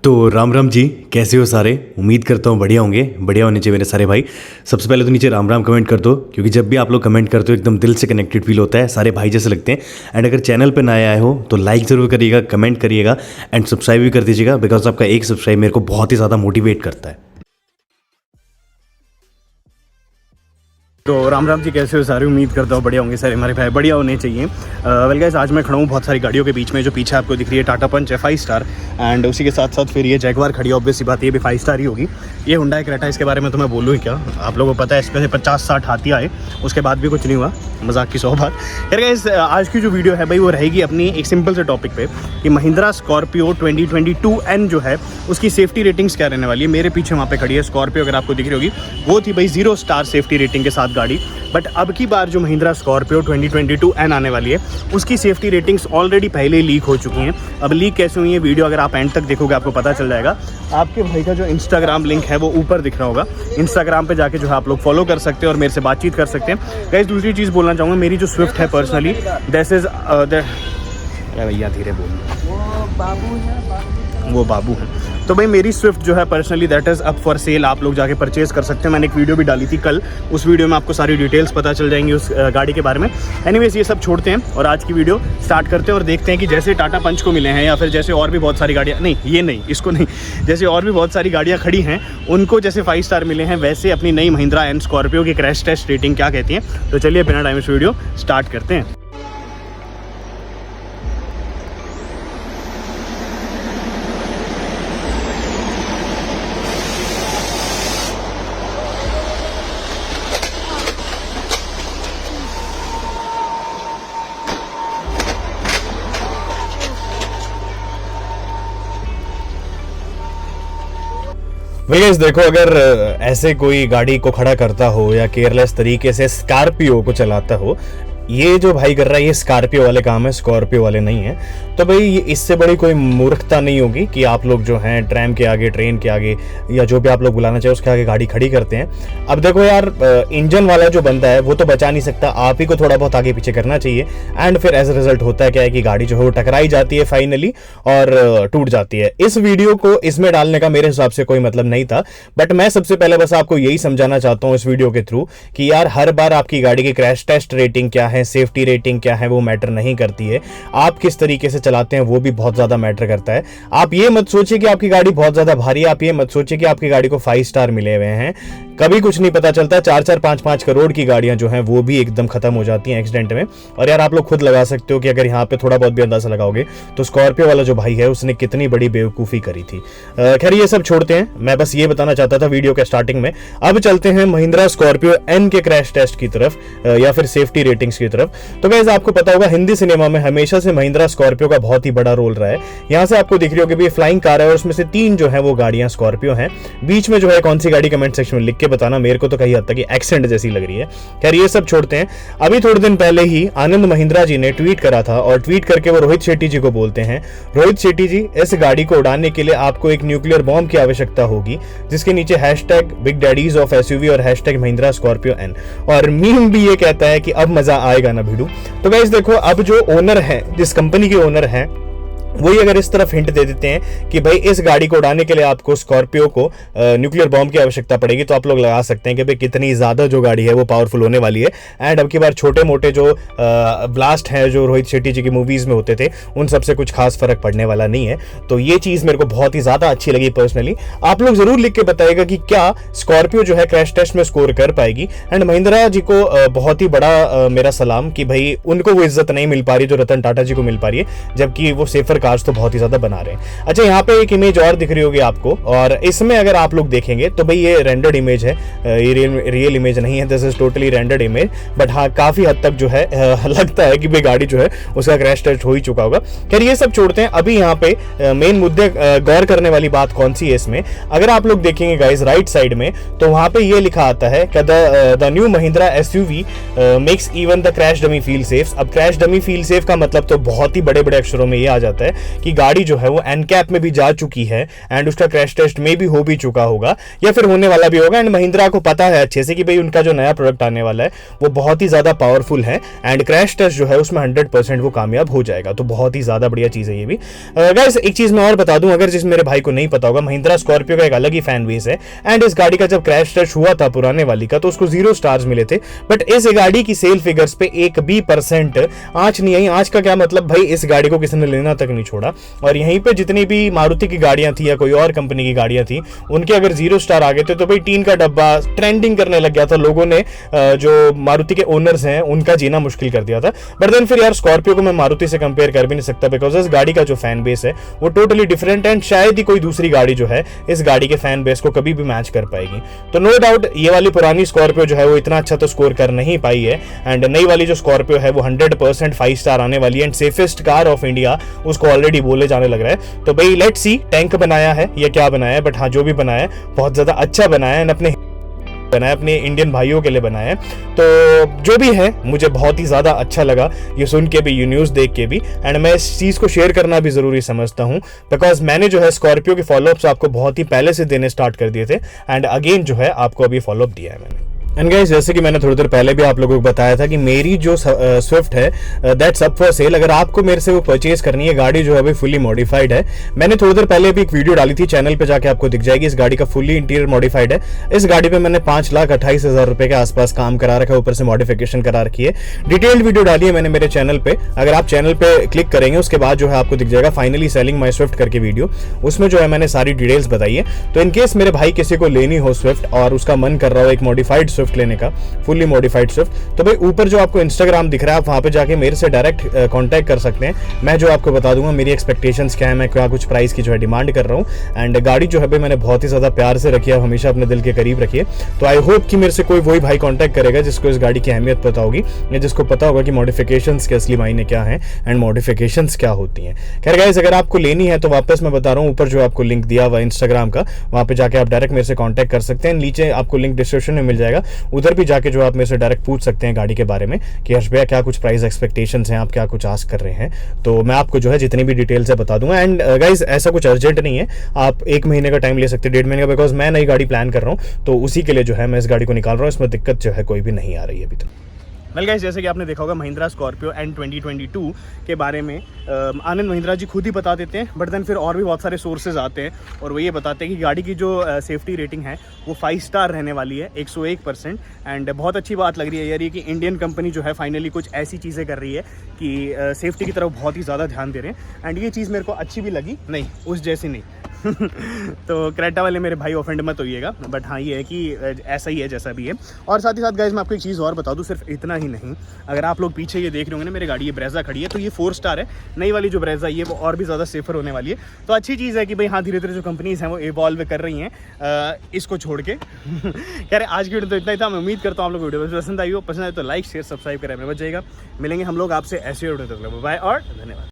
तो राम राम जी, कैसे हो सारे। उम्मीद करता हूँ बढ़िया होंगे। बढ़िया होने चाहिए मेरे सारे भाई। सबसे पहले तो नीचे राम राम कमेंट कर दो, क्योंकि जब भी आप लोग कमेंट करते हो एकदम दिल से कनेक्टेड फील होता है, सारे भाई जैसे लगते हैं। एंड अगर चैनल पे नए आए हो तो लाइक ज़रूर करिएगा, कमेंट करिएगा एंड सब्सक्राइब भी कर दीजिएगा, बिकॉज आपका एक सब्सक्राइब मेरे को बहुत ही ज़्यादा मोटिवेट करता है। तो राम राम जी, कैसे हो सारे। उम्मीद करता हूँ बढ़िया होंगे सारे हमारे भाई, बढ़िया होने चाहिए। वेल गाइस, आज मैं खड़ा हूँ बहुत सारी गाड़ियों के बीच में। जो पीछे आपको दिख रही है टाटा पंच है 5 स्टार, एंड उसी के साथ साथ फिर ये जैगवार खड़ी है। ऑब्वियस सी बात, ये भी 5 स्टार ही होगी। ये हुंडई क्रेटा, इसके बारे में तो मैं बोलूँ ही क्या, आप लोगों को पता है। इस पर 50-60 हाथी आए, उसके बाद भी कुछ नहीं हुआ। मजाक की 100 बात। यार गाइस, आज की जो वीडियो है भाई, वो रहेगी अपनी एक सिंपल से टॉपिक पे कि महिंद्रा स्कॉर्पियो 2022N जो है उसकी सेफ्टी रेटिंग्स क्या रहने वाली है। मेरे पीछे वहाँ पे खड़ी है स्कॉर्पियो, अगर आपको दिख रही होगी, वो थी भाई 0 स्टार सेफ्टी रेटिंग के साथ गाड़ी। बट अब की बार जो महिंद्रा स्कॉर्पियो 2022N आने वाली है, उसकी सेफ्टी रेटिंग्स ऑलरेडी पहले ही लीक हो चुकी हैं। अब लीक कैसे हुई है, वीडियो अगर आप एंड तक देखोगे आपको पता चल जाएगा। आपके भाई का जो इंस्टाग्राम लिंक है वो ऊपर दिख रहा होगा, इंस्टाग्राम पे जाके जो है आप लोग फॉलो कर सकते हैं और मेरे से बातचीत कर सकते हैं। गाइस, दूसरी चीज़ बोलना चाहूँगा, मेरी जो स्विफ्ट है पर्सनली, दिस इज़ भैया धीरे बोल, वो बाबू है। तो भाई मेरी स्विफ्ट जो है personally that is up for sale, आप लोग जाके परचेज़ कर सकते हैं। मैंने एक वीडियो भी डाली थी कल, उस वीडियो में आपको सारी डिटेल्स पता चल जाएंगी उस गाड़ी के बारे में। एनीवेज, ये सब छोड़ते हैं और आज की वीडियो स्टार्ट करते हैं और देखते हैं कि जैसे टाटा पंच को मिले हैं या फिर जैसे और भी बहुत सारी गाड़ियाँ, नहीं ये नहीं, इसको नहीं, जैसे और भी बहुत सारी गाड़ियाँ खड़ी हैं उनको जैसे 5 स्टार मिले हैं, वैसे अपनी नई महिंद्रा एंड स्कॉर्पियो की क्रैश टेस्ट रेटिंग क्या कहती है। तो चलिए बिना टाइम से वीडियो स्टार्ट करते हैं। भैया देखो, अगर ऐसे कोई गाड़ी को खड़ा करता हो या केयरलेस तरीके से स्कॉर्पियो को चलाता हो, ये जो भाई कर रहा है ये स्कॉर्पियो वाले काम है, स्कॉर्पियो वाले नहीं है। तो भाई इससे बड़ी कोई मूर्खता नहीं होगी कि आप लोग जो हैं ट्रैम के आगे, ट्रेन के आगे, या जो भी आप लोग बुलाना चाहे उसके आगे गाड़ी खड़ी करते हैं। अब देखो यार, इंजन वाला जो बंदा है वो तो बचा नहीं सकता, आप ही को थोड़ा बहुत आगे पीछे करना चाहिए। एंड फिर एज अ रिजल्ट होता है क्या है कि गाड़ी जो है वो टकराई जाती है फाइनली और टूट जाती है। इस वीडियो को इसमें डालने का मेरे हिसाब से कोई मतलब नहीं था, बट मैं सबसे पहले बस आपको यही समझाना चाहता हूँ इस वीडियो के थ्रू कि यार हर बार आपकी गाड़ी की क्रैश टेस्ट रेटिंग क्या है, सेफ्टी रेटिंग क्या है, वो मैटर नहीं करती है। आप किस तरीके से चलाते हैं वो भी बहुत ज्यादा मैटर करता है। आप ये मत सोचिए कि आपकी गाड़ी बहुत ज्यादा भारी है, आप ये मत सोचिए कि आपकी गाड़ी को 5 स्टार मिले हुए हैं। कभी कुछ नहीं पता चलता, 4-4, 5-5 करोड़ की गाड़ियां जो हैं वो भी एकदम खत्म हो जाती हैं एक्सीडेंट में। और यार आप लोग खुद लगा सकते हो कि अगर यहाँ पे थोड़ा बहुत भी अंदाजा लगाओगे तो स्कॉर्पियो वाला जो भाई है उसने कितनी बड़ी बेवकूफी करी थी। खैर ये सब छोड़ते हैं, मैं बस ये बताना चाहता था वीडियो के स्टार्टिंग में। अब चलते हैं महिंद्रा स्कॉर्पियो एन के क्रैश टेस्ट की तरफ या फिर सेफ्टी रेटिंग्स की तरफ। तो गाइस, आपको पता होगा हिंदी सिनेमा में हमेशा से महिंद्रा स्कॉर्पियो का बहुत ही बड़ा रोल रहा है। यहाँ से आपको दिख रही होगी फ्लाइंग कार है और उसमें से 3 जो है वो गाड़ियां स्कॉर्पियो हैं। बीच में जो है कौन सी गाड़ी, कमेंट सेक्शन में लिख के बताना, मेरे को तो कहीं हद तक एक्सेंट जैसी लग रही है। खैर ये सब छोड़ते हैं। अभी थोड़े दिन पहले ही आनंद महिंद्रा जी ने ट्वीट करा था और ट्वीट करके वो रोहित शेट्टी जी को बोलते हैं, रोहित शेट्टी जी, इस गाड़ी को उड़ाने के लिए आपको एक न्यूक्लियर बॉम्ब की आवश्यकता होगी, जिसके नीचे hashtag big daddies of SUV और हैशटैग महिंद्रा स्कॉर्पियो एन। और मीम भी ये कहता है कि अब मजा आएगा ना भिड़ू। तो गाइस देखो, अब जो ओनर है, जिस कंपनी के ओनर हैं, वही अगर इस तरफ हिंट दे देते हैं कि भाई इस गाड़ी को उड़ाने के लिए आपको स्कॉर्पियो को न्यूक्लियर बॉम्ब की आवश्यकता पड़ेगी, तो आप लोग लगा सकते हैं कि भाई कितनी ज्यादा जो गाड़ी है वो पावरफुल होने वाली है। एंड अब की बार छोटे मोटे जो ब्लास्ट हैं जो रोहित शेट्टी जी की मूवीज में होते थे, उन सबसे कुछ खास फर्क पड़ने वाला नहीं है। तो ये चीज मेरे को बहुत ही ज्यादा अच्छी लगी पर्सनली। आप लोग जरूर लिख के बताइएगा कि क्या स्कॉर्पियो जो है क्रैश टेस्ट में स्कोर कर पाएगी। एंड महिंद्रा जी को बहुत ही बड़ा मेरा सलाम कि भाई उनको वो इज्जत नहीं मिल पा रही जो रतन टाटा जी को मिल पा रही है, जबकि वो सेफर कार्स तो बहुत ही ज्यादा बना रहे हैं। अच्छा, यहाँ पे एक इमेज और दिख रही होगी आपको, और इसमें अगर आप लोग देखेंगे तो भाई ये रेंडर्ड इमेज है, ये रियल इमेज नहीं है, this is totally rendered image. But हाँ, काफी हद तक जो है लगता है कि भाई गाड़ी जो है उसका क्रैश टेस्ट हो ही चुका होगा। खैर ये सब छोड़ते हैं। अभी यहाँ पे मेन मुद्दे गौर करने वाली बात कौन सी है इसमें, अगर आप लोग देखेंगे गाइस राइट साइड में, तो वहां पे ये लिखा आता है कि the new Mahindra SUV makes even the crash dummy feel safe. अब क्रैश डमी फील सेफ का मतलब तो बहुत ही बड़े बड़े अक्षरों में ये आ जाता है कि गाड़ी जो है वो एनकैप में भी जा चुकी है एंड उसका क्रैश टेस्ट में भी हो भी चुका होगा या फिर होने वाला भी होगा। एंड महिंद्रा को पता है अच्छे से कि भाई उनका जो नया प्रोडक्ट आने वाला है वो बहुत ही ज़्यादा पावरफुल है एंड क्रैश टेस्ट जो है उसमें 100% वो कामयाब हो जाएगा। तो बहुत ही ज़्यादा बढ़िया चीज़ है ये भी। गाइस एक चीज़ मैं और बता दूं, अगर जिस मेरे भाई को नहीं पता होगा, महिंद्रा स्कॉर्पियो का एक अलग ही फैन बेस है एंड इस गाड़ी का जब क्रैश टेस्ट हुआ था पुराने वाली का तो उसको 0 स्टार्स मिले थे, बट इस गाड़ी की सेल फिगर्स पे 1 भी % आंच नहीं आई। आंच का क्या मतलब भाई, इस गाड़ी को किसी ने लेना तक नहीं छोड़ा। और यहीं पे जितनी भी मारुति की गाड़ियां थी या कोई और कंपनी की गाड़ियां थी उनके अगर 0 स्टार आ गए थे तो भाई टीन का डब्बा ट्रेंडिंग करने लग गया था, लोगों ने जो मारुति के ओनर्स हैं उनका जीना मुश्किल कर दिया था। बट देन फिर यार स्कॉर्पियो को मैं मारुति से कंपेयर कर भी नहीं सकता बिकॉज इस गाड़ी का जो फैन बेस है वो टोटली डिफरेंट एंड शायद ही कोई दूसरी गाड़ी जो है इस गाड़ी के फैन बेस को कभी भी मैच कर पाएगी। तो नो डाउट ये वाली पुरानी स्कॉर्पियो जो है वो इतना अच्छा तो स्कोर कर नहीं पाई है एंड नई वाली जो स्कॉर्पियो है वो 100% 5 स्टार आने वाली है and safest car of India उसको ऑलरेडी बोले जाने लग रहा है। तो भाई लेट्स सी टैंक बनाया है या क्या बनाया है, बट हाँ जो भी बनाया है बहुत ज्यादा अच्छा बनाया है एंड अपने इंडियन भाइयों के लिए बनाया है। तो जो भी है मुझे बहुत ही ज़्यादा अच्छा लगा ये सुन के भी, ये न्यूज़ देख के भी, एंड मैं इस चीज़ को शेयर करना भी ज़रूरी समझता हूँ बिकॉज मैंने जो है स्कॉर्पियो के फॉलोअप्स आपको बहुत ही पहले से देने स्टार्ट कर दिए थे एंड अगेन जो है आपको अभी फॉलोअप दिया है मैंने। एंड गाइस जैसे कि मैंने थोड़ी देर पहले भी आप लोगों को बताया था कि मेरी जो स्विफ्ट है दैट्स अप फॉर सेल। अगर आपको मेरे से वो परचेज करनी है, गाड़ी जो है अभी फुली मॉडिफाइड है। मैंने थोड़ी देर पहले भी एक वीडियो डाली थी, चैनल पे जाके आपको दिख जाएगी। इस गाड़ी का फुली इंटीरियर मॉडिफाइड है। इस गाड़ी पे मैंने 5,28,000 रुपए के आसपास काम करा रखा है, ऊपर से मॉडिफिकेशन करा रखी है। डिटेल्ड वीडियो डाली है मैंने मेरे चैनल पे, अगर आप चैनल पे क्लिक करेंगे उसके बाद जो है आपको दिख जाएगा फाइनली सेलिंग माई स्विफ्ट करके वीडियो। उसमें जो है मैंने सारी डिटेल्स बताई है। तो इनकेस मेरे भाई किसी को लेनी हो स्विफ्ट और उसका मन कर रहा हो एक मॉडिफाइड स्विफ्ट लेने का, फुली मॉडिफाइड स्विफ्ट, तो भाई ऊपर जो आपको इंस्टाग्राम दिख रहा है आप वहां पे जाके मेरे से डायरेक्ट कांटेक्ट कर सकते हैं। मैं जो आपको बता दूंगा मेरी एक्सपेक्टेशंस क्या है, मैं क्या कुछ प्राइस की जो है डिमांड कर रहा हूँ एंड गाड़ी जो है भाई मैंने बहुत ही ज़्यादा प्यार से रखी है, हमेशा अपने दिल के करीब रखिए। तो आई होप कि मेरे से कोई वही भाई कॉन्टैक्ट करेगा जिसको इस गाड़ी की अहमियत पता होगी या जिसको पता होगा कि मॉडिफिकेशंस के असली मायने क्या हैं एंड मॉडिफिकेशंस क्या होती हैं। खैर गाइस अगर आपको लेनी है तो वापस मैं बता रहा हूँ, ऊपर जो आपको लिंक दिया हुआ इंस्टाग्राम का वहाँ पे जाके आप डायरेक्ट मेरे से कॉन्टैक्ट कर सकते हैं। नीचे आपको लिंक डिस्क्रिप्शन में मिल जाएगा, उधर भी जाके जो आप मेरे से डायरेक्ट पूछ सकते हैं गाड़ी के बारे में कि हर्ष भैया क्या कुछ प्राइस एक्सपेक्टेशंस हैं, आप क्या कुछ आस्क कर रहे हैं, तो मैं आपको जो है जितनी भी डिटेल्स है बता दूंगा। एंड गाइस ऐसा कुछ अर्जेंट नहीं है, आप 1 महीने का टाइम ले सकते हैं, 1.5 महीने का, बिकॉज मैं नई गाड़ी प्लान कर रहा हूँ तो उसी के लिए जो है मैं इस गाड़ी को निकाल रहा हूँ। इसमें दिक्कत जो है कोई भी नहीं आ रही है अभी तक। वेल गाइस जैसे कि आपने देखा होगा महिंद्रा स्कॉर्पियो एंड 2022 के बारे में आनंद महिंद्रा जी खुद ही बता देते हैं, बट देन फिर और भी बहुत सारे सोर्सेज आते हैं और वो ये बताते हैं कि गाड़ी की जो सेफ्टी रेटिंग है वो 5 स्टार रहने वाली है 101%। एंड बहुत अच्छी बात लग रही है यार ये कि इंडियन कंपनी जो है फाइनली कुछ ऐसी चीज़ें कर रही है कि सेफ्टी की तरफ बहुत ही ज़्यादा ध्यान दे रहे हैं एंड ये चीज़ मेरे को अच्छी भी लगी, नहीं उस जैसी नहीं। तो क्रेटा वाले मेरे भाई ऑफेंड मत होइएगा, बट हाँ ये है कि ऐसा ही है जैसा भी है। और साथ ही साथ गाइज मैं आपको एक चीज़ और बता दूं, सिर्फ इतना ही नहीं, अगर आप लोग पीछे ये देख रहे होंगे ना मेरी गाड़ी ये ब्रेजा खड़ी है तो ये 4 स्टार है। नई वाली जो ब्रेजा ये वो और भी ज़्यादा सेफर होने वाली है। तो अच्छी चीज़ है कि भाई हाँ धीरे धीरे जो कंपनीज हैं वो इवॉल्व कर रही हैं इसको छोड़ के। यार आज की वीडियो तो इतना ही था, मैं उम्मीद करता हूँ आप लोग वीडियो पसंद आई हो। पसंद आए तो लाइक शेयर सब्सक्राइब करें, बच जाएगा। मिलेंगे हम लोग आपसे ऐसे वीडियो तक, बाय और धन्यवाद।